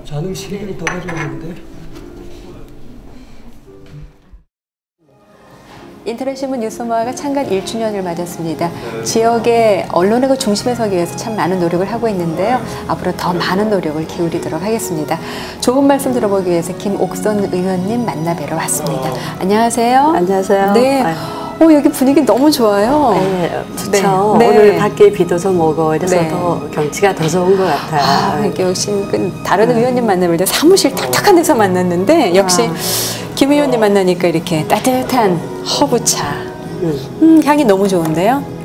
자능 시계를 더 가져왔는데. 인터넷신문 뉴스모아가 창간 1주년을 맞았습니다. 지역의 언론의 그 중심에 서기 위해서 참 많은 노력을 하고 있는데요. 앞으로 더 많은 노력을 기울이도록 하겠습니다. 좋은 말씀 들어보기 위해서 김옥선 의원님 만나 뵈러 왔습니다. 안녕하세요. 안녕하세요. 네. 여기 분위기 너무 좋아요. 네, 좋죠. 네. 오늘 밖에 비도 좀 오고 이래서 네. 더 경치가 더 좋은 것 같아요. 이게 역시 다른 의원님 만나볼 때 사무실 탁탁한 데서 만났는데 역시 김 의원님 만나니까 이렇게 따뜻한 허브차 향이 너무 좋은데요.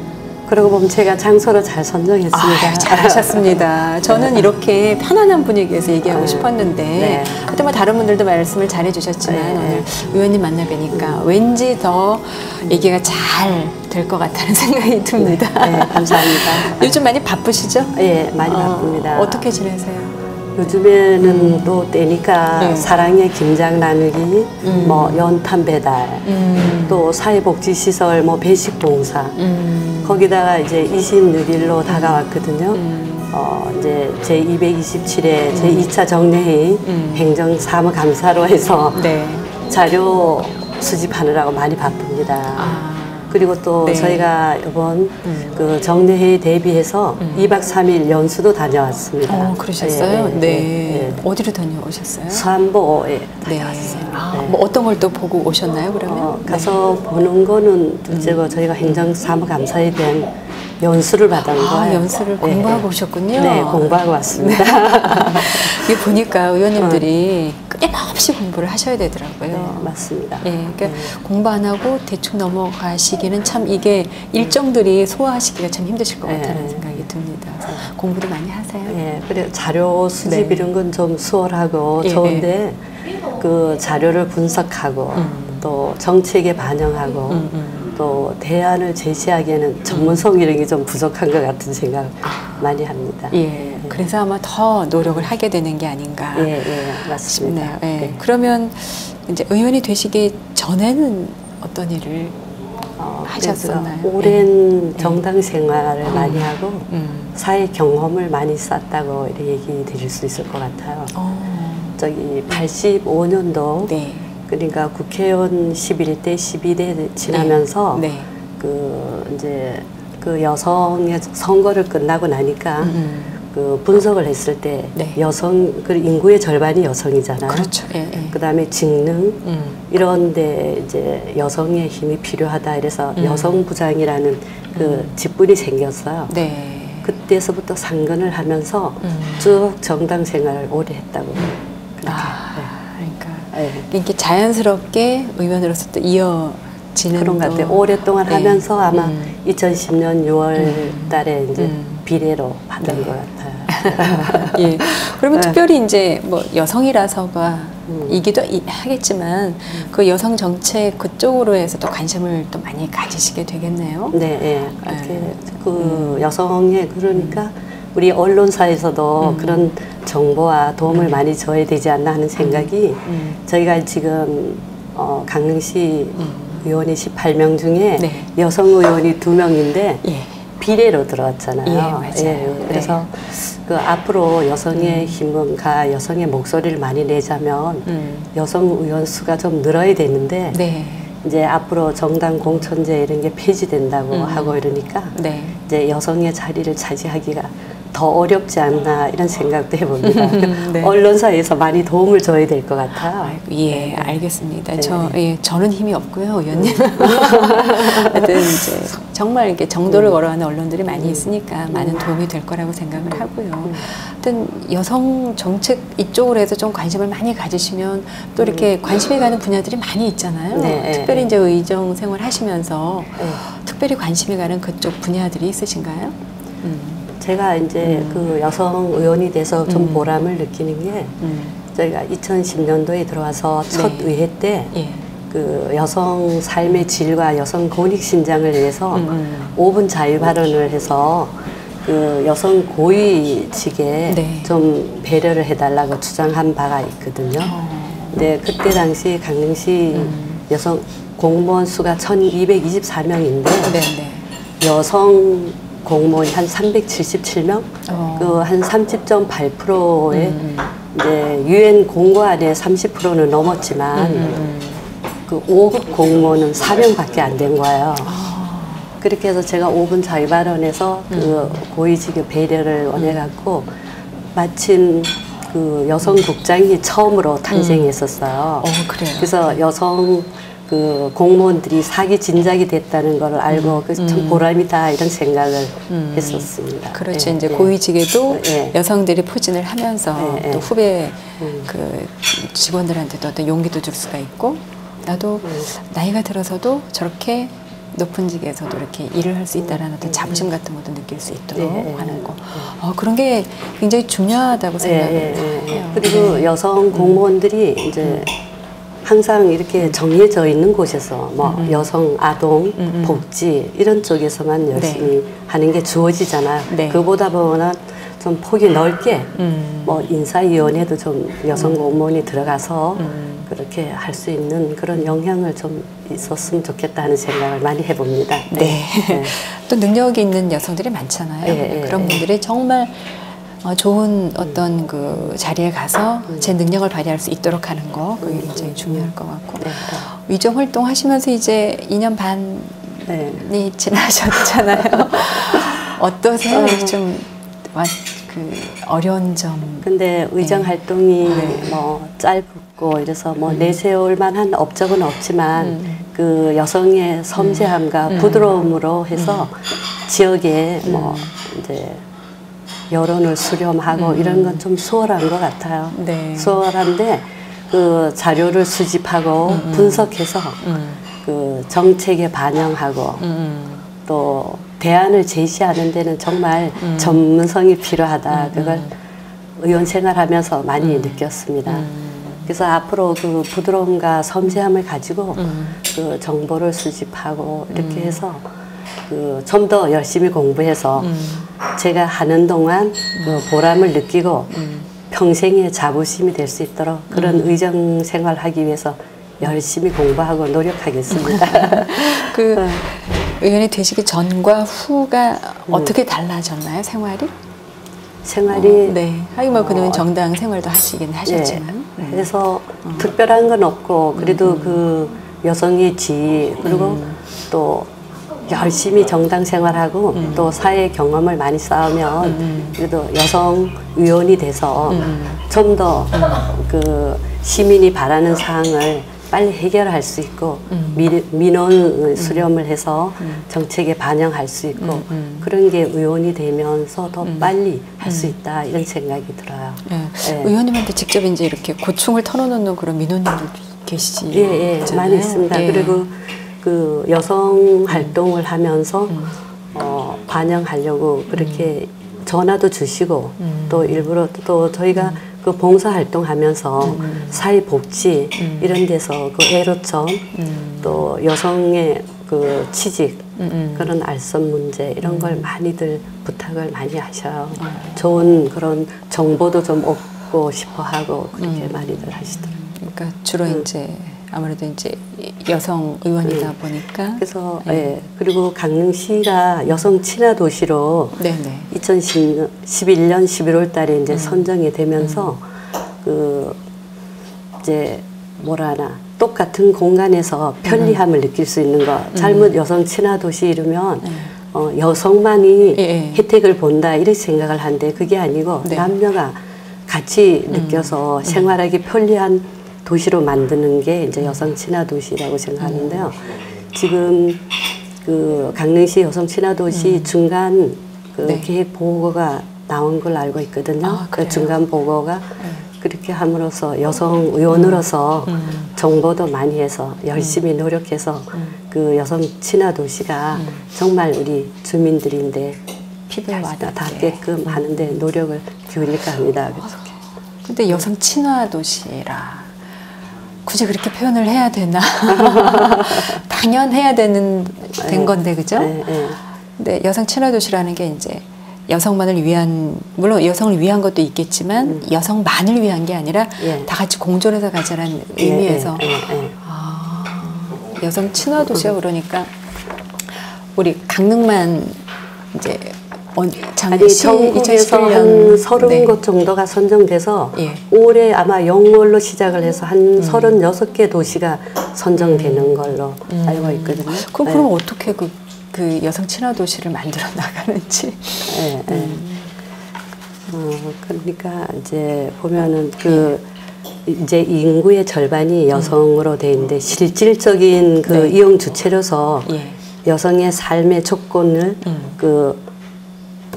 그러고 보면 제가 장소를 잘 선정했습니다. 잘하셨습니다. 저는 이렇게 편안한 분위기에서 얘기하고 싶었는데 하여튼 뭐 다른 분들도 말씀을 잘해주셨지만 오늘 의원님 만나 뵈니까 왠지 더 얘기가 잘 될 것 같다는 생각이 듭니다. 네, 감사합니다. 요즘 많이 바쁘시죠? 예, 많이 바쁩니다. 어떻게 지내세요? 요즘에는 또 때니까 사랑의 김장 나누기, 뭐 연탄 배달, 또 사회복지시설, 뭐 배식봉사, 거기다가 이제 26일로 다가왔거든요. 이제 제227회 제2차 정례회의 행정사무감사로 해서 자료 수집하느라고 많이 바쁩니다. 그리고 또 저희가 이번 그 정례회에 대비해서 2박 3일 연수도 다녀왔습니다. 그러셨어요? 네. 어디로 다녀오셨어요? 수안보에 다녀왔어요. 뭐 어떤 걸 또 보고 오셨나요, 그러면? 가서 보는 거는 둘째고 저희가 행정사무감사에 대한 연수를 받은 거예요. 연수를 공부하고 오셨군요. 네, 공부하고 왔습니다. 이게 보니까 의원님들이 끊임없이 공부를 하셔야 되더라고요. 네, 맞습니다. 그러니까 공부 안 하고 대충 넘어가시기는 참 이게 일정들이 소화하시기가 참 힘드실 것 같다는 생각이 듭니다. 공부도 많이 하세요? 네, 그래 자료 수집 이런 건 좀 수월하고 좋은데 그 자료를 분석하고 또 정책에 반영하고 또 대안을 제시하기에는 전문성 이런 게 좀 부족한 것 같은 생각 많이 합니다. 그래서 아마 더 노력을 하게 되는 게 아닌가. 맞습니다. 그러면 이제 의원이 되시기 전에는 어떤 일을 하셨었나요? 오랜 정당 생활을 많이 하고 사회 경험을 많이 쌓았다고 이렇게 얘기 드릴 수 있을 것 같아요. 저기 85년도 그러니까 국회의원 11대, 12대 지나면서 그 이제 그 여성의 선거를 끝나고 나니까 그 분석을 했을 때 여성 그 인구의 절반이 여성이잖아요. 그렇죠. 그다음에 직능 이런데 이제 여성의 힘이 필요하다. 이래서 여성부장이라는 그 직분이 생겼어요. 그때서부터 상근을 하면서 쭉 정당 생활을 오래 했다고. 이렇게 자연스럽게 의원으로서 또 이어지는 그런 것 같아요. 오랫동안 하면서 아마 2010년 6월 달에 이제 비례로 받은 것 같아요. 그러면 특별히 이제 뭐 여성이라서가 이기도 하겠지만 그 여성 정책 그쪽으로 해서 또 관심을 또 많이 가지시게 되겠네요. 그렇게 그 여성의 그러니까 우리 언론사에서도 그런 정보와 도움을 많이 줘야 되지 않나 하는 생각이 저희가 지금 강릉시 의원이 18명 중에 여성 의원이 2명인데 비례로 들어왔잖아요. 그래서 그 앞으로 여성의 힘과 여성의 목소리를 많이 내자면 여성 의원 수가 좀 늘어야 되는데 이제 앞으로 정당 공천제 이런 게 폐지된다고 하고 이러니까 이제 여성의 자리를 차지하기가 더 어렵지 않나 이런 생각도 해봅니다. 언론사에서 많이 도움을 줘야 될 것 같아요. 알겠습니다. 저는 힘이 없고요, 의원님. 하여튼 이제 정말 이렇게 정도를 걸어가는 언론들이 많이 있으니까 많은 도움이 될 거라고 생각을 하고요. 하여튼 여성 정책 이쪽으로 해서 좀 관심을 많이 가지시면 또 이렇게 관심이 가는 분야들이 많이 있잖아요. 특별히 이제 의정 생활 하시면서 특별히 관심이 가는 그쪽 분야들이 있으신가요? 제가 이제 그 여성 의원이 돼서 좀 보람을 느끼는 게 저희가 2010년도에 들어와서 첫 의회 때 그 여성 삶의 질과 여성 권익 신장을 위해서 5분 자유 발언을 해서 그 여성 고위직에 좀 배려를 해달라고 주장한 바가 있거든요. 근데 그때 당시 강릉시 여성 공무원 수가 1224명인데 여성 공무원이 한 377명, 그 한 30.8%의 이제 유엔 공고안의 30%는 넘었지만 그 5급 공무원은 4명밖에 안 된 거예요. 그렇게 해서 제가 5분 자유발언에서 그 고위직의 배려를 원해갖고 마침 그 여성 국장이 처음으로 탄생했었어요. 그래요. 그래서 여성 그 공무원들이 사기 진작이 됐다는 걸 알고 참 보람이다 이런 생각을 했었습니다. 그렇죠. 예, 이제 예. 고위직에도 예. 여성들이 포진을 하면서 예, 예. 또 후배 그 직원들한테도 어떤 용기도 줄 수가 있고 나도 나이가 들어서도 저렇게 높은 직에서도 이렇게 일을 할 수 있다는 어떤 자부심 같은 것도 느낄 수 있도록 예, 예, 하는 거. 그런 게 굉장히 중요하다고 생각을 해요. 그리고 네. 여성 공무원들이 이제 항상 이렇게 정해져 있는 곳에서 뭐 여성, 아동, 복지 이런 쪽에서만 열심히 하는 게 주어지잖아요. 네. 그보다는 좀 폭이 넓게 뭐 인사위원회도 좀 여성 공무원이 들어가서 그렇게 할 수 있는 그런 영향을 좀 있었으면 좋겠다 하는 생각을 많이 해봅니다. 네. 또 능력이 있는 여성들이 많잖아요. 그런 분들이 정말 좋은 어떤 그 자리에 가서 제 능력을 발휘할 수 있도록 하는 거 그게 굉장히 중요할 것 같고 위정 활동 하시면서 이제 2년 반이 지나셨잖아요. 어떠세요? 좀 그 어려운 점. 근데 의정 활동이 뭐 짧고 이래서 뭐 내세울 만한 업적은 없지만 그 여성의 섬세함과 부드러움으로 해서 지역에 뭐 이제 여론을 수렴하고 이런 건 좀 수월한 것 같아요. 네. 수월한데 그 자료를 수집하고 분석해서 그 정책에 반영하고 또 대안을 제시하는 데는 정말 전문성이 필요하다. 그걸 의원 생활하면서 많이 느꼈습니다. 그래서 앞으로 그 부드러움과 섬세함을 가지고 그 정보를 수집하고 이렇게 해서 그 좀 더 열심히 공부해서 제가 하는 동안 그 보람을 느끼고 평생의 자부심이 될 수 있도록 그런 의정 생활하기 위해서 열심히 공부하고 노력하겠습니다. 그 의원이 되시기 전과 후가 어떻게 달라졌나요, 생활이? 생활이 네. 하긴 뭐 그는 정당 생활도 하시긴 하셨지만. 그래서 특별한 건 없고 그래도 그 여성의 지위 그리고 또 열심히 정당 생활하고 또 사회 경험을 많이 쌓으면 그래도 여성 의원이 돼서 좀 더 그 시민이 바라는 사항을 빨리 해결할 수 있고 민원을 수렴을 해서 정책에 반영할 수 있고 그런 게 의원이 되면서 더 빨리 할 수 있다 이런 생각이 들어요. 의원님한테 직접 이제 이렇게 고충을 털어놓는 그런 민원인들도 계시잖아요. 많이 있습니다. 그리고 그 여성 활동을 하면서 반영하려고 그렇게 전화도 주시고 또 일부러 또 저희가 그 봉사 활동하면서 사회복지 이런 데서 그 애로점 또 여성의 그 취직 그런 알선 문제 이런 걸 많이들 부탁을 많이 하셔요. 좋은 그런 정보도 좀 얻고 싶어 하고 그렇게 많이들 하시더라고요. 그러니까 주로 이제 아무래도 이제 여성 의원이다 보니까 그래서 그리고 강릉시가 여성 친화 도시로 2011년 11월 달에 이제 선정이 되면서 그 이제 뭐라 하나 똑같은 공간에서 편리함을 느낄 수 있는 거. 잘못 여성 친화 도시 이러면 여성만이 혜택을 본다 이렇게 생각을 하는데 그게 아니고 남녀가 같이 느껴서 생활하기 편리한 도시로 만드는 게 이제 여성 친화 도시라고 생각하는데요. 지금 그 강릉시 여성 친화 도시 중간 그 계획 보고가 나온 걸 알고 있거든요. 그 중간 보고가 그렇게 함으로써 여성 의원으로서 정보도 많이 해서 열심히 노력해서 그 여성 친화 도시가 정말 우리 주민들인데 피부에 닿게끔 하는데 노력을 기울일까 합니다. 근데 여성 친화 도시라 굳이 그렇게 표현을 해야 되나? 당연해야 된 건데, 그죠? 근데 여성 친화 도시라는 게 이제 여성만을 위한, 물론 여성을 위한 것도 있겠지만 여성만을 위한 게 아니라 다 같이 공존해서 가자라는 의미에서 여성 친화 도시가 그러니까 우리 강릉만 이제 아니 전국에서 한 30곳 정도가 선정돼서 올해 아마 영월로 시작을 해서 한 36개 도시가 선정되는 걸로 알고 있거든요. 그럼 어떻게 그 여성 친화 도시를 만들어 나가는지. 그러니까 이제 보면은 이제 인구의 절반이 여성으로 돼 있는데 실질적인 이용 주체로서 여성의 삶의 조건을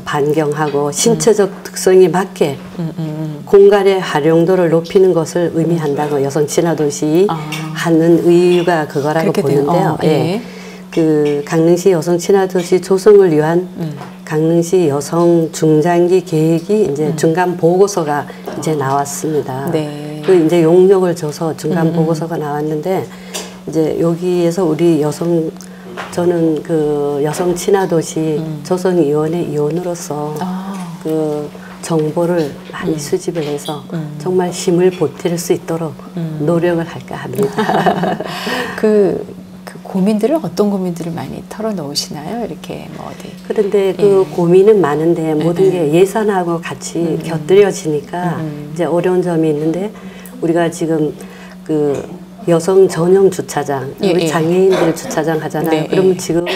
반경하고 신체적 특성에 맞게 공간의 활용도를 높이는 것을 의미한다고 여성 친화 도시 하는 이유가 그거라고 보는데요. 그 강릉시 여성 친화 도시 조성을 위한 강릉시 여성 중장기 계획이 이제 중간 보고서가 이제 나왔습니다. 그 이제 용역을 줘서 중간 보고서가 나왔는데 이제 여기에서 우리 저는 그 여성 친화 도시 조성위원회 위원으로서 그 정보를 많이 수집을 해서 정말 힘을 보탤 수 있도록 노력을 할까 합니다. 그 고민들을 어떤 고민들을 많이 털어놓으시나요? 이렇게 뭐 어디? 그런데 그 고민은 많은데 모든 게 예산하고 같이 곁들여지니까 이제 어려운 점이 있는데 우리가 지금 그 여성 전용 주차장, 우리 장애인들 주차장 하잖아요. 그러면 지금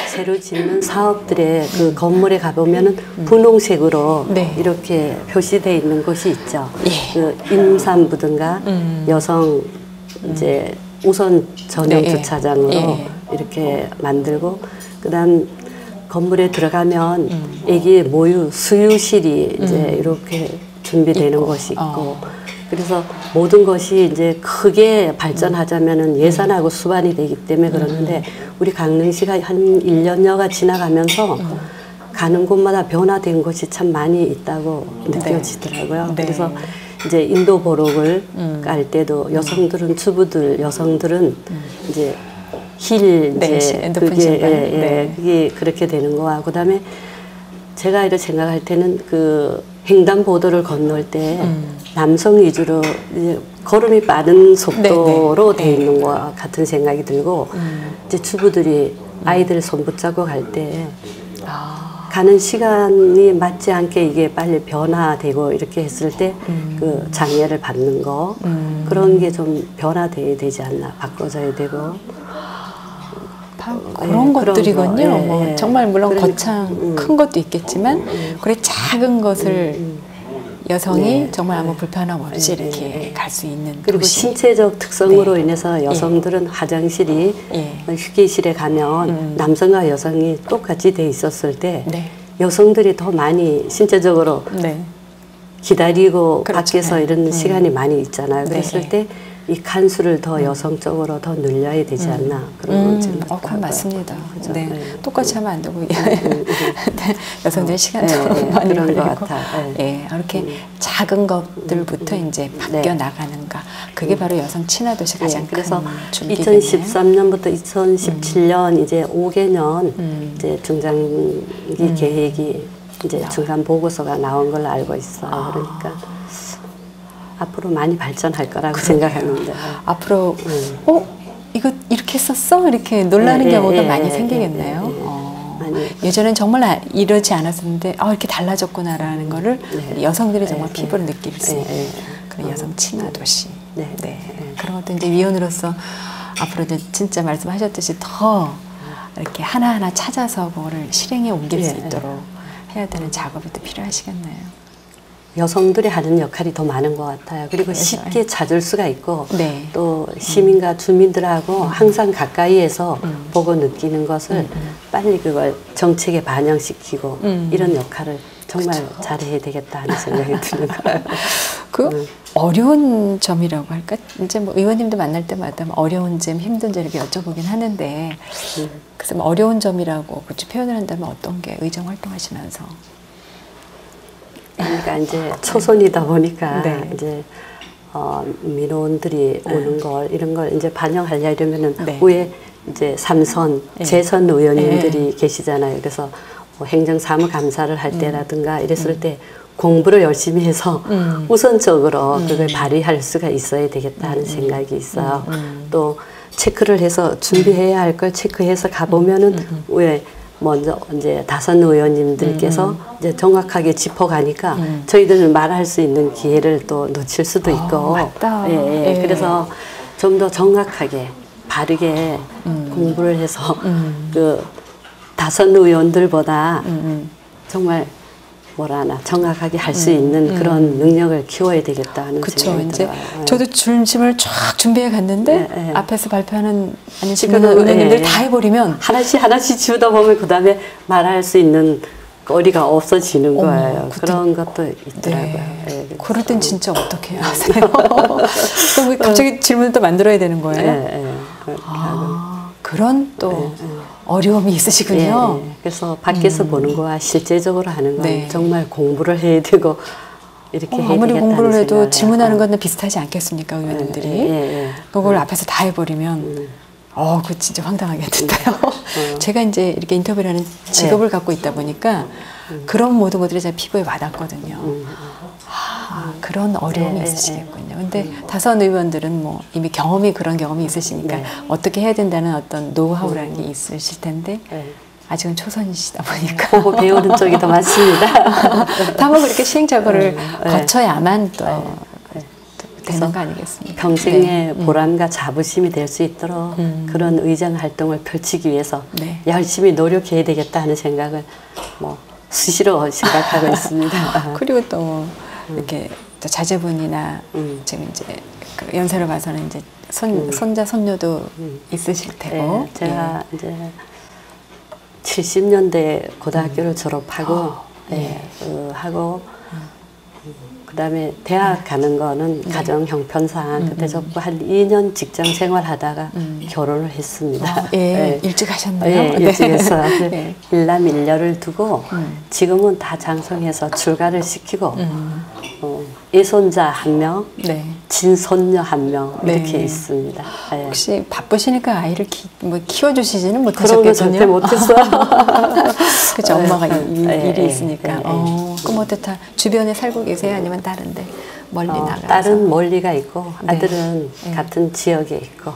새로 짓는 사업들의 그 건물에 가보면은 분홍색으로 이렇게 표시되어 있는 곳이 있죠. 그 임산부든가 여성 이제 우선 전용 주차장으로 이렇게 만들고 그다음 건물에 들어가면 애기 모유 수유실이 이제 이렇게 준비되는 곳이 있고 그래서 모든 것이 이제 크게 발전하자면은 예산하고 수반이 되기 때문에 그러는데 우리 강릉시가 한 1년여가 지나가면서 가는 곳마다 변화된 것이 참 많이 있다고 느껴지더라고요. 그래서 이제 인도 보록을 깔 때도 여성들은 여성들은 이제 힐 이제 그게 그렇게 되는 거와 그다음에 제가 이렇게 생각할 때는 그 횡단보도를 건널 때 남성 위주로 이제 걸음이 빠른 속도로 돼 있는 것 같은 생각이 들고 이제 주부들이 아이들 손 붙잡고 갈 때 가는 시간이 맞지 않게 이게 빨리 변화되고 이렇게 했을 때 그 장애를 받는 거 그런 게 좀 변화돼야 되지 않나 바꿔져야 되고 그런 것들이군요. 정말 물론 거창 큰 것도 있겠지만 그래 작은 것을 여성이 정말 아무 불편함 없이 이렇게 갈 수 있는 그리고 도시. 신체적 특성으로 인해서 여성들은 화장실이 휴게실에 가면 남성과 여성이 똑같이 돼 있었을 때 여성들이 더 많이 신체적으로 기다리고 밖에서 이런 시간이 많이 있잖아요. 그랬을 때 이 칸수를 더 여성적으로 더 늘려야 되지 않나 그런 생각도 그건 맞습니다. 똑같이 하면 안 되고 여성들의 시간도 많이 그런 것 걸리고 같아. 이렇게 작은 것들부터 이제 바뀌어 나가는가 그게 바로 여성 친화 도시 가장 그래서 큰 준비겠네요. 2013년부터 2017년 이제 5개년 이제 중장기 계획이 이제 중간 보고서가 나온 걸로 알고 있어요. 그러니까. 앞으로 많이 발전할 거라고 생각하는데 앞으로 이거 이렇게 썼어? 이렇게 놀라는 경우가 많이 생기겠네요. 예전엔 정말 이러지 않았었는데 이렇게 달라졌구나라는 거를 여성들이 정말 피부로 느낄 수 있는 그런 여성 친화 도시 그런 것도 이제 위원으로서 앞으로도 진짜 말씀하셨듯이 더 이렇게 하나하나 찾아서 그거를 실행에 옮길 수 있도록 해야 되는 작업이 또 필요하시겠네요. 여성들이 하는 역할이 더 많은 것 같아요. 그리고 쉽게 찾을 수가 있고 또 시민과 주민들하고 항상 가까이에서 보고 느끼는 것을 빨리 그걸 정책에 반영시키고 이런 역할을 정말 잘해야 되겠다 하는 생각이 드는 거예요. 그 어려운 점이라고 할까? 이제 뭐 의원님도 만날 때마다 어려운 점, 힘든 점 이렇게 여쭤보긴 하는데 그래서 뭐 어려운 점이라고 그렇게 표현을 한다면 어떤 게 의정 활동하시면서? 그러니까 이제 초선이다 보니까 이제 민원들이 오는 걸 이런 걸 이제 반영하려면은 위에 이제 3선 재선 의원님들이 계시잖아요. 그래서 뭐 행정사무감사를 할 때라든가 이랬을 때 공부를 열심히 해서 우선적으로 그걸 발휘할 수가 있어야 되겠다 하는 생각이 있어요. 또 체크를 해서 준비해야 할 걸 체크해서 가보면은 왜 먼저 이제 다선 의원님들께서 이제 정확하게 짚어가니까 저희들은 말할 수 있는 기회를 또 놓칠 수도 있고, 맞다. 예. 그래서 좀 더 정확하게 바르게 공부를 해서 그 다선 의원들보다 정말 뭐라 하나 정확하게 할 수 있는 그런 능력을 키워야 되겠다 하는 그쵸. 생각이 이제 들어요. 저도 중심을 쫙 준비해 갔는데 앞에서 발표하는 아니 지금 그거는, 의원님들 다 해버리면 하나씩 지우다 보면 그 다음에 말할 수 있는 거리가 없어지는 거예요. 그때- 그런 것도 있더라고요. 네. 예, 그럴 땐 진짜 어떻게 하세요? 그럼 갑자기 질문을 또 만들어야 되는 거예요? 그렇게 하고. 그런 또 어려움이 있으시군요. 그래서 밖에서 보는 거와 실제적으로 하는 건 네. 정말 공부를 해야 되고 이렇게 해야 아무리 되겠다는 공부를 해도 생각을 질문하는 해요. 거는 비슷하지 않겠습니까, 의원님들이? 그걸 앞에서 다 해버리면 그거 진짜 황당하겠는데요. 제가 이제 이렇게 인터뷰를 하는 직업을 갖고 있다 보니까 그런 모든 것들이 제 피부에 와닿거든요. 그런 어려움이 있으시겠군요. 근데 다선 의원들은 뭐 이미 그런 경험이 있으시니까 어떻게 해야 된다는 어떤 노하우라는 게 있으실 텐데 아직은 초선이시다 보니까 보고 배우는 쪽이 더 많습니다. 다만 그렇게 시행착오를 거쳐야만 또 되는 거 아니겠습니까? 평생의 보람과 자부심이 될 수 있도록 그런 의정 활동을 펼치기 위해서 열심히 노력해야 되겠다 하는 생각을 뭐 수시로 생각하고 있습니다. 그리고 또 이렇게 또 자제분이나 지금 이제 그 연세를 봐서는 이제 손자 손녀도 있으실 테고 제가 이제 70년대 고등학교를 졸업하고 하고 그다음에 대학 가는 거는 가정 형편상 그때 접고 한 2년 직장 생활하다가 결혼을 했습니다. 일찍 하셨나요? 일찍 해서 일남 일녀를 두고 지금은 다 장성해서 출가를 시키고 예손자 1명, 진손녀 1명 이렇게 있습니다. 혹시 바쁘시니까 아이를 키워주시지는 그런 거 절대 못하셨겠군요. 못했어요. 그렇죠. 엄마가 일이 있으니까. 그럼 어떻다 주변에 살고 계세요? 아니면 다른데 멀리 나가서? 딸은 멀리가 있고 아들은 같은 지역에 있고.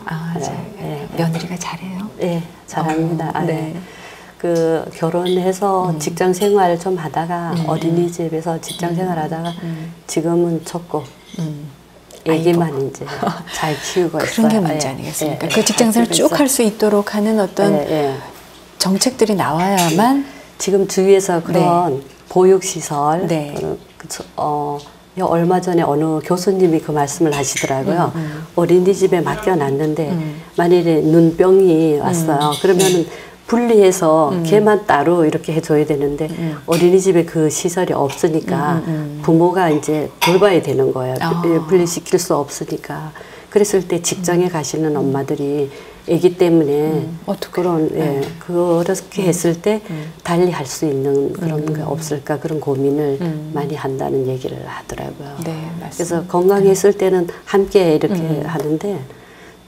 며느리가 잘해요? 네, 잘합니다. 그 결혼해서 직장 생활을 좀 하다가 어린이집에서 직장 생활하다가 지금은 쳤고 애기만 이제 잘 키우고 있어요. 그런 게 문제 아니겠습니까? 그 직장 생활 쭉 할 수 있도록 하는 어떤 정책들이 나와야만 지금 주위에서 그런 보육시설 얼마 전에 어느 교수님이 그 말씀을 하시더라고요. 어린이집에 맡겨놨는데 만일에 눈병이 왔어요. 그러면은 분리해서 걔만 따로 이렇게 해줘야 되는데 어린이집에 그 시설이 없으니까 부모가 이제 돌봐야 되는 거예요. 분리시킬 수 없으니까. 그랬을 때 직장에 가시는 엄마들이 애기 때문에 그런 그렇게 했을 때 달리 할 수 있는 그런 게 없을까 그런 고민을 많이 한다는 얘기를 하더라고요. 그래서 건강했을 때는 함께 이렇게 하는데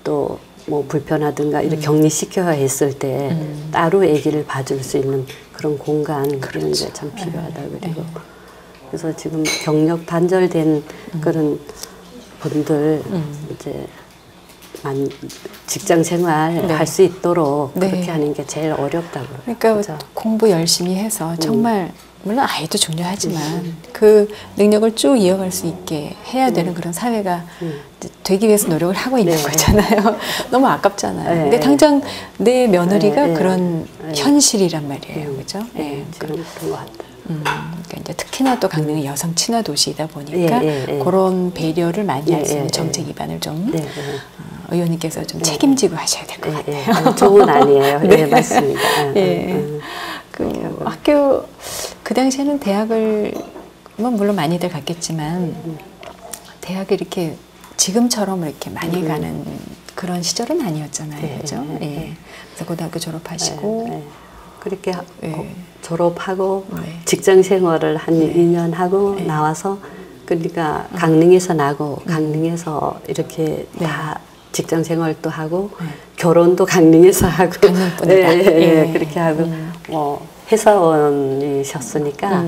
또 뭐 불편하든가 이렇게 격리시켜야 했을 때 따로 아기를 봐줄 수 있는 그런 공간 그런 게 참 필요하다 그리고 그래서 지금 경력 단절된 그런 분들 이제 직장 생활 할 수 있도록 그렇게 하는 게 제일 어렵다고. 그러니까 그렇죠? 공부 열심히 해서 정말 물론 아이도 중요하지만 그 능력을 쭉 이어갈 수 있게 해야 되는 그런 사회가 되기 위해서 노력을 하고 있는 거잖아요. 너무 아깝잖아요. 근데 당장 내 며느리가 그런 현실이란 말이에요. 그죠? 그런 것 같아요. 그러니까 이제 특히나 또 강릉은 여성 친화 도시이다 보니까 그런 배려를 많이 할 수 있는 정책 입안을 좀 의원님께서 좀 책임지고 하셔야 될 것 같아요. 좋은 아니에요. 맞습니다. 그 학교 그 당시에는 대학을 물론 많이들 갔겠지만 대학을 이렇게 지금처럼 이렇게 많이 가는 그런 시절은 아니었잖아요. 그죠? 그래서 고등학교 졸업하시고 그렇게 졸업하고 직장 생활을 한 2년 하고 나와서 그러니까 강릉에서 나고 강릉에서 이렇게 다 직장 생활도 하고 결혼도 강릉에서 하고 그렇게 하고 회사원이셨으니까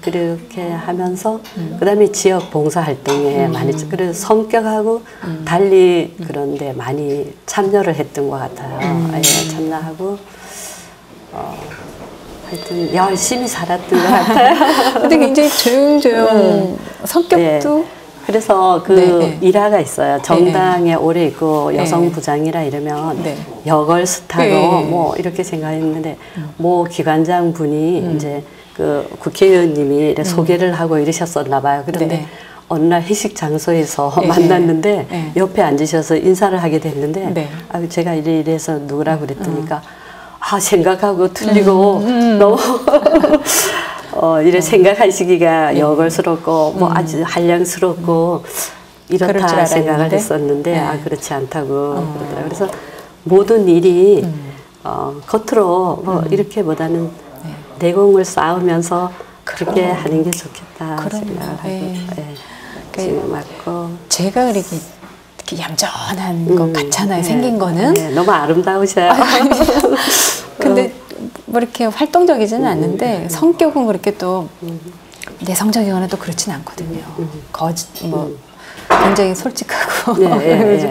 그렇게 하면서 그다음에 지역 봉사 활동에 많이 그래서 성격하고 달리 그런데 많이 참여를 했던 것 같아요. 참여하고 하여튼 열심히 살았던 것 같아요. 근데 굉장히 조용조용 성격도 네. 그래서 그 네. 일화가 있어요. 정당에 오래 있고 네. 여성 부장이라 이러면 네. 여걸스타로 네. 뭐 이렇게 생각했는데 모 기관장 분이 이제 그 국회의원님이 이렇게 소개를 하고 이러셨었나 봐요. 그런데 네. 어느 날 회식 장소에서 네. 만났는데 네. 옆에 앉으셔서 인사를 하게 됐는데 네. 아, 제가 이래서 누구라고 그랬더니까 아 생각하고 틀리고 너무 이래 생각하시기가 여걸스럽고 뭐 아주 한량스럽고 그럴 줄 이렇다 생각을 알았는데? 했었는데 네. 아 그렇지 않다고 그러더라고요. 그래서 모든 일이 겉으로 뭐 이렇게보다는 내공을 쌓으면서 그렇게 하는 게 좋겠다 그럼요. 생각을 하고 예. 지금 맞고 제가 이렇게 얌전한 것 같잖아요. 생긴 거는. 네, 너무 아름다우셔요. 근데 뭐 이렇게 활동적이지는 않는데 성격은 그렇게 또 내성적이거나 또 그렇진 않거든요. 뭐 굉장히 솔직하고 그래서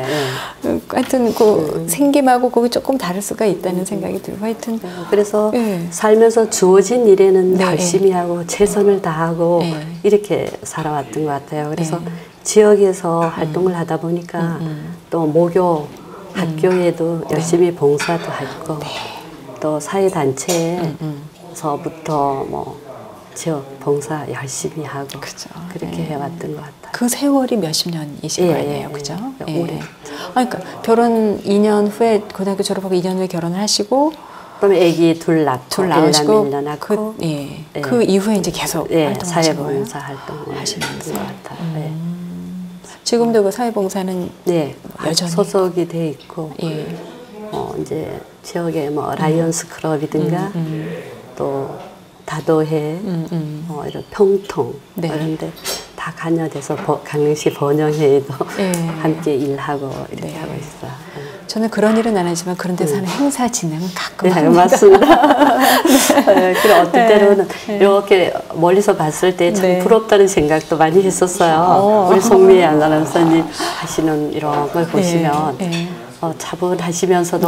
하여튼 그 생김하고 그게 조금 다를 수가 있다는 생각이 들고 하여튼 그래서 네. 살면서 주어진 일에는 네. 열심히 하고 최선을 다하고 네. 이렇게 살아왔던 것 같아요. 그래서 지역에서 활동을 하다 보니까 또 모교 학교에도 열심히 봉사도 했고 또 사회단체에서부터 뭐 지역 봉사 열심히 하고 그죠. 그렇게 해왔던 것 같아요. 그 세월이 몇십 년이신 거 아니에요, 그죠? 오래. 그러니까 결혼 2년 후에 고등학교 졸업하고 2년 후에 결혼을 하시고 그럼 아기 둘 낳고 낳으시고 1년 낳고 그 이후에 이제 계속 활동하신 거예요. 사회봉사 활동을 하시면서. 것 같아요. 지금도 그 사회봉사는 네, 여전히 소속이 돼 있고 이제 지역에 뭐 라이언스 클럽이든가 또 다도해, 이런 평통 이런데 다 관여돼서 강릉시 번영회에도 함께 일하고 이렇게 하고 있어요. 저는 그런 일은 안 하지만 그런 데서 하는 행사 진행은 가끔 네, 합니다. 맞습니다. 그리고 어떤 때로는 이렇게 멀리서 봤을 때 참 부럽다는 생각도 많이 했었어요. 우리 송미애 아나운서님 하시는 이런 걸 보시면 차분하시면서도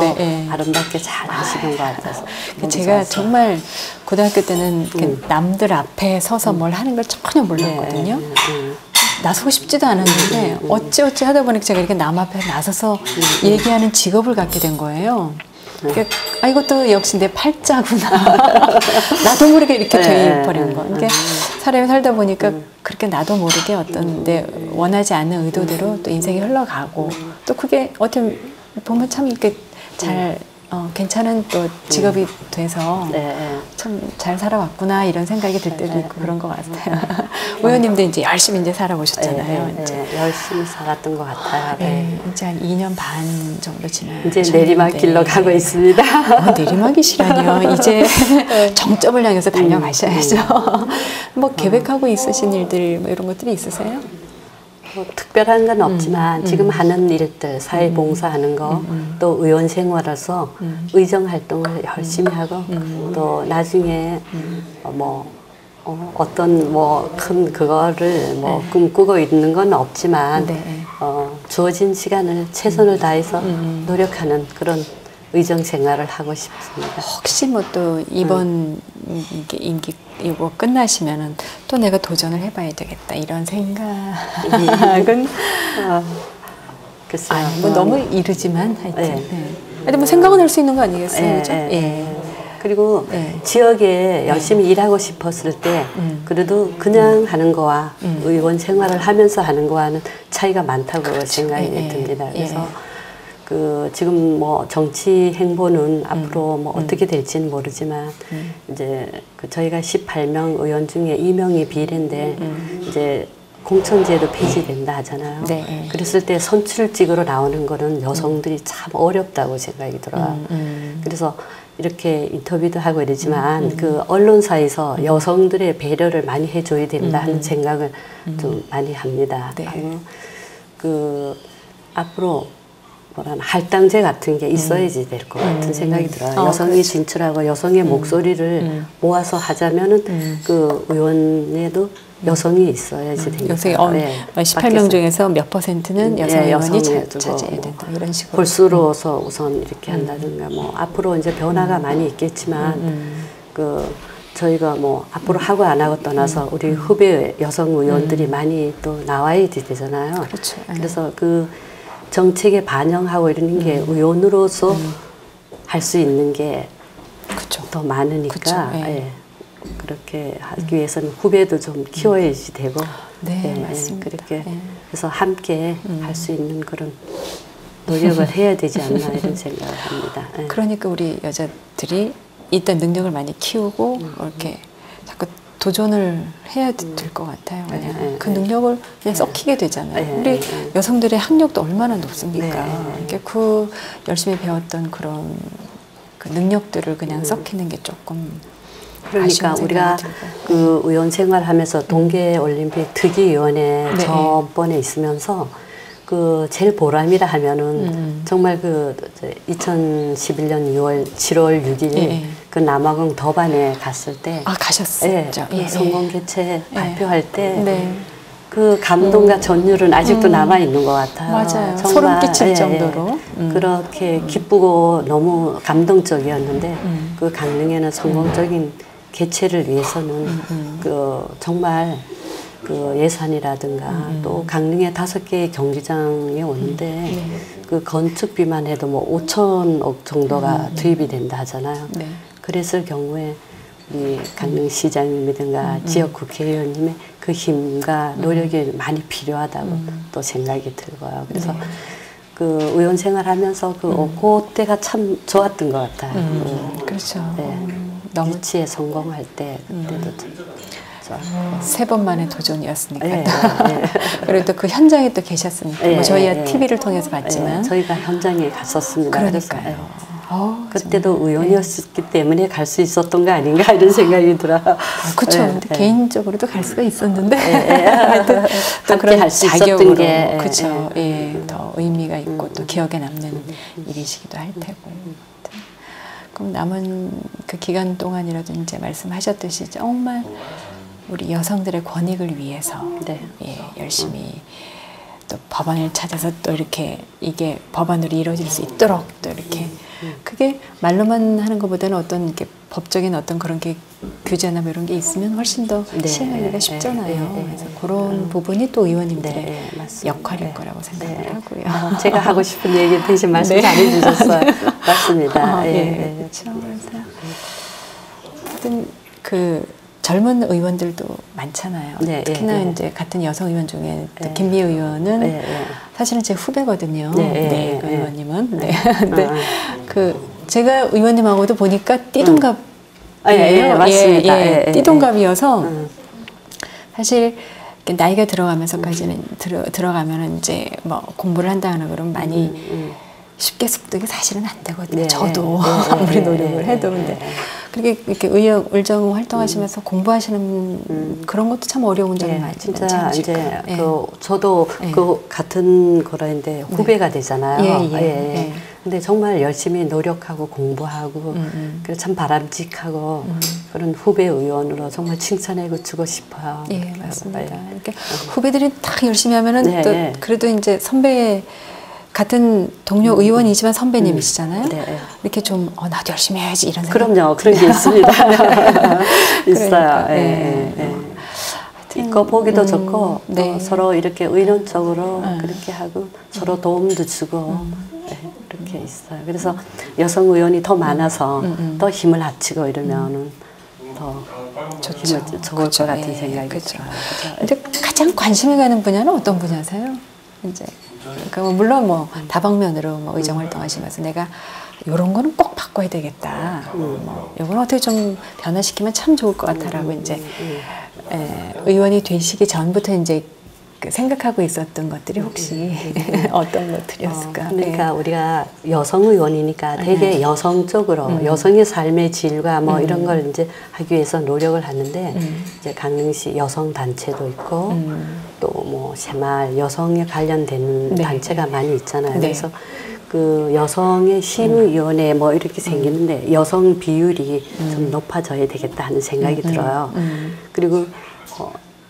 아름답게 잘 하시는 것 같아서 제가 정말 고등학교 때는 남들 앞에 서서 뭘 하는 걸 전혀 몰랐거든요. 나서고 싶지도 않았는데 어찌어찌 하다 보니까 제가 이렇게 남 앞에 나서서 얘기하는 직업을 갖게 된 거예요. 그러니까 아 이것도 역시 내 팔자구나. 나도 모르게 이렇게 돼버린 거. 그러니까 사람이 살다 보니까 그렇게 나도 모르게 어떤 내 원하지 않는 의도대로 또 인생이 흘러가고 또 그게 어떻게 보면 참 이렇게 잘 괜찮은 또 직업이 돼서 참 잘 살아왔구나 이런 생각이 들 때도 있고 그런 것 같아요. 의원님도 이제 열심히 이제 살아보셨잖아요. 열심히 살았던 것 같아요. 이제 한 2년 반 정도 지나요. 이제 내리막길로 가고 있습니다. 내리막이시라뇨. 이제 정점을 향해서 달려가셔야죠. 뭐 계획하고 있으신 일들 뭐 이런 것들이 있으세요? 뭐 특별한 건 없지만 지금 하는 일들, 사회봉사하는 거, 또 의원 생활에서 의정 활동을 열심히 하고 또 나중에 어떤 뭐 큰 그거를 뭐 꿈꾸고 있는 건 없지만 주어진 시간을 최선을 다해서 노력하는 그런 의정 생활을 하고 싶습니다. 혹시 뭐 또 이번 임기 이거 끝나시면은 또 내가 도전을 해봐야 되겠다 이런 생각은 글쎄요. 뭐 너무 이르지만 하여튼 근데 뭐 생각은 할 수 있는 거 아니겠어요, 그죠? 그리고 지역에 열심히 일하고 싶었을 때 그래도 그냥 하는 거와 의원 생활을 하면서 하는 거와는 차이가 많다고 생각이 듭니다. 그래서 지금 뭐 정치 행보는 앞으로 뭐 어떻게 될지는 모르지만 이제 저희가 18명 의원 중에 2명이 비례인데 이제 공천제도 폐지된다 하잖아요. 그랬을 때 선출직으로 나오는 거는 여성들이 참 어렵다고 생각이 들어요. 그래서 이렇게 인터뷰도 하고 이러지만 그 언론사에서 여성들의 배려를 많이 해줘야 된다 하는 생각을 좀 많이 합니다. 앞으로 할당제 같은 게 있어야지 될 것 같은 생각이 들어요. 여성이 진출하고 여성의 목소리를 모아서 하자면은 그 의원에도 여성이 있어야지 됩니다. 여성이 18명 중에서 몇 %는 여성 의원이 차지해야 된다. 이런 식으로. 볼수로서 우선 이렇게 한다든가 뭐 앞으로 이제 변화가 많이 있겠지만 저희가 뭐 앞으로 하고 안 하고 떠나서 우리 후배 여성 의원들이 많이 또 나와야 되잖아요. 그렇죠. 그래서 그 정책에 반영하고 이러는 게 의원으로서 할 수 있는 게 더 많으니까 그쵸. 예. 그렇게 하기 위해서는 후배도 좀 키워야지 되고 네, 맞습니다. 그렇게 예. 해서 함께 할 수 있는 그런 노력을 해야 되지 않나 이런 생각을 합니다. 예. 그러니까 우리 여자들이 일단 능력을 많이 키우고 이렇게 자꾸 도전을 해야 될 것 같아요. 그냥 그 능력을 그냥 썩히게 되잖아요. 우리 여성들의 학력도 얼마나 높습니까? 이렇게 그 열심히 배웠던 그런 그 능력들을 그냥 썩히는 게 조금 그러니까 우리가 그 의원 생활하면서 동계올림픽 특위위원회 네. 전번에 있으면서 그 제일 보람이라 하면은 정말 그 2011년 7월 6일 예. 그 남아공 더반에 갔을 때 가셨었죠. 예, 성공 개최 발표할 때 네. 그 감동과 전율은 아직도 남아 있는 것 같아요. 맞아요. 정말, 소름 끼칠 정도로 그렇게 기쁘고 너무 감동적이었는데 그 강릉에는 성공적인 개최를 위해서는 그 정말 그 예산이라든가 또 강릉에 5개의 경기장에 오는데 그 건축비만 해도 뭐 5천억 정도가 투입이 된다 하잖아요. 네. 그랬을 경우에 우리 강릉시장님이든가 지역 국회의원님의 그 힘과 노력이 많이 필요하다고 또 생각이 들고요. 그래서 그 의원 생활하면서 그때가 참 좋았던 것 같아요. 그렇죠. 네. 너무 유치에 성공할 때 그때도 참 좋았고. 3번 만의 도전이었으니까. 예, 그리고 또 그 현장에 또 계셨으니까. 뭐 저희야 TV를 통해서 봤지만. 저희가 현장에 갔었습니다. 그러니까요. 그때도 의원이었기 때문에 갈 수 있었던 거 아닌가 이런 생각이 들어요. 그렇죠. 근데 개인적으로도 갈 수가 있었는데 하여튼 또 그런 할 수 있었던 자격으로 게 그렇죠. 더 의미가 있고 또 기억에 남는 일이시기도 할 테고. 그럼 남은 그 기간 동안이라도 이제 말씀하셨듯이 정말 우리 여성들의 권익을 위해서 열심히 또 법안을 찾아서 또 이렇게 이게 법안으로 이루어질 수 있도록 또 이렇게 그게 말로만 하는 것보다는 어떤 이렇게 법적인 어떤 그런 게 규제나 뭐 이런 게 있으면 훨씬 더 시행하기가 쉽잖아요. 그래서 그런 부분이 또 의원님들의 역할일 거라고 생각을 하고요. 제가 하고 싶은 얘기 대신 말씀 잘해 주셨어요. 맞습니다. 그렇죠. 그래서 하여튼 그 젊은 의원들도 많잖아요. 특히나 이제 같은 여성 의원 중에 김미애 의원은 사실은 제 후배거든요. 그 의원님은. 근데 그 제가 의원님하고도 보니까 띠동갑이에요. 맞습니다. 띠동갑이어서 사실 나이가 들어가면서까지는 들어가면은 이제 뭐 공부를 한다거나 그러면 많이 쉽게 습득이 사실은 안 되거든요. 저도 아무리 노력을 해도. 근데 그렇게 이렇게 의정 활동하시면서 공부하시는 그런 것도 참 어려운 점이 많이 진짜 이제 저도 그 같은 거라인데 후배가 되잖아요. 근데 정말 열심히 노력하고 공부하고 그래서 참 바람직하고 그런 후배 의원으로 정말 칭찬해 주고 싶어요. 예, 맞습니다. 이렇게 후배들이 딱 열심히 하면은 또 그래도 이제 선배 같은 동료 의원이지만 선배님이시잖아요. 이렇게 좀 나도 열심히 해야지 이런 생각. 그럼요. 그런 게 있습니다. 있어요. 이거 보기도 좋고 또 서로 이렇게 의논적으로 그렇게 하고 서로 도움도 주고 그렇게 있어요. 그래서 여성 의원이 더 많아서 더 힘을 합치고 이러면은 더 좋을 것 같은 생각이 들어요. 근데 가장 관심이 가는 분야는 어떤 분야세요? 이제 그러니까 물론 뭐 다방면으로 뭐 의정 활동하시면서 내가 이런 거는 꼭 바꿔야 되겠다. 뭐 이건 어떻게 좀 변화시키면 참 좋을 것 같아라고 이제 의원이 되시기 전부터 이제 그 생각하고 있었던 것들이 혹시 어떤 것들이었을까? 그러니까 우리가 여성 의원이니까 되게 여성적으로 여성의 삶의 질과 뭐 이런 걸 이제 하기 위해서 노력을 하는데 이제 강릉시 여성 단체도 있고 또 뭐 새마을 여성에 관련된 단체가 많이 있잖아요. 그래서 그 여성의 심의위원회 뭐 이렇게 생기는데 여성 비율이 좀 높아져야 되겠다 하는 생각이 들어요. 그리고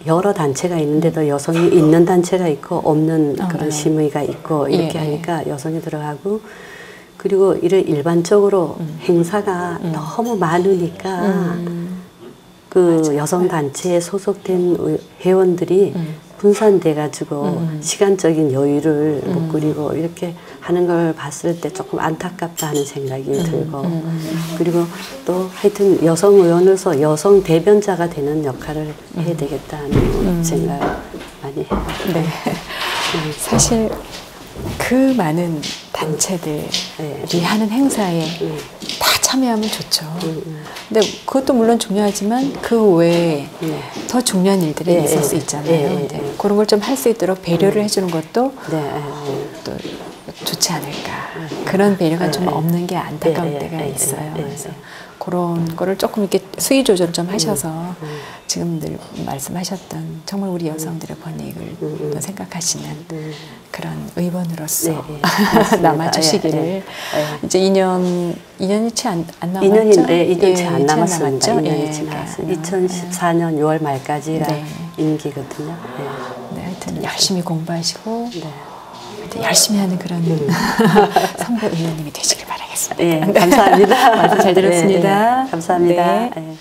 여러 단체가 있는데도 여성이 있는 단체가 있고 없는 그런 심의가 있고 이렇게 하니까 여성이 들어가고 그리고 이런 일반적으로 행사가 너무 많으니까 그 여성 단체에 소속된 회원들이 분산돼 가지고 시간적인 여유를 못 꾸리고 이렇게 하는 걸 봤을 때 조금 안타깝다 하는 생각이 들고 그리고 또 하여튼 여성 의원으로서 여성 대변자가 되는 역할을 해야 되겠다는 생각을 많이 해요. 네. 사실 그 많은 단체들이 하는 행사에 다 참여하면 좋죠. 근데 그것도 물론 중요하지만 그 외에 더 중요한 일들이 있을 수 있잖아요. 그런 걸 좀 할 수 있도록 배려를 해주는 것도 또 좋지 않을까. 그런 배려가 좀 없는 게 안타까울 때가 있어요. 그래서 그런 거를 조금 이렇게 수위 조절 좀 하셔서 지금 늘 말씀하셨던 정말 우리 여성들의 권익을 또 생각하시는 그런 의원으로서 남아주시기를 이제 2년이 채 안 남았죠? 2년이 채 안 남았습니다. 2년이 채 그러니까. 남았어요. 2014년 6월 말까지가 임기거든요. 네, 하여튼 열심히 공부하시고 열심히 하는 그런 선거 의원님이 되시길 바라겠습니다. 감사합니다. 말씀 잘 들었습니다. 감사합니다. 네.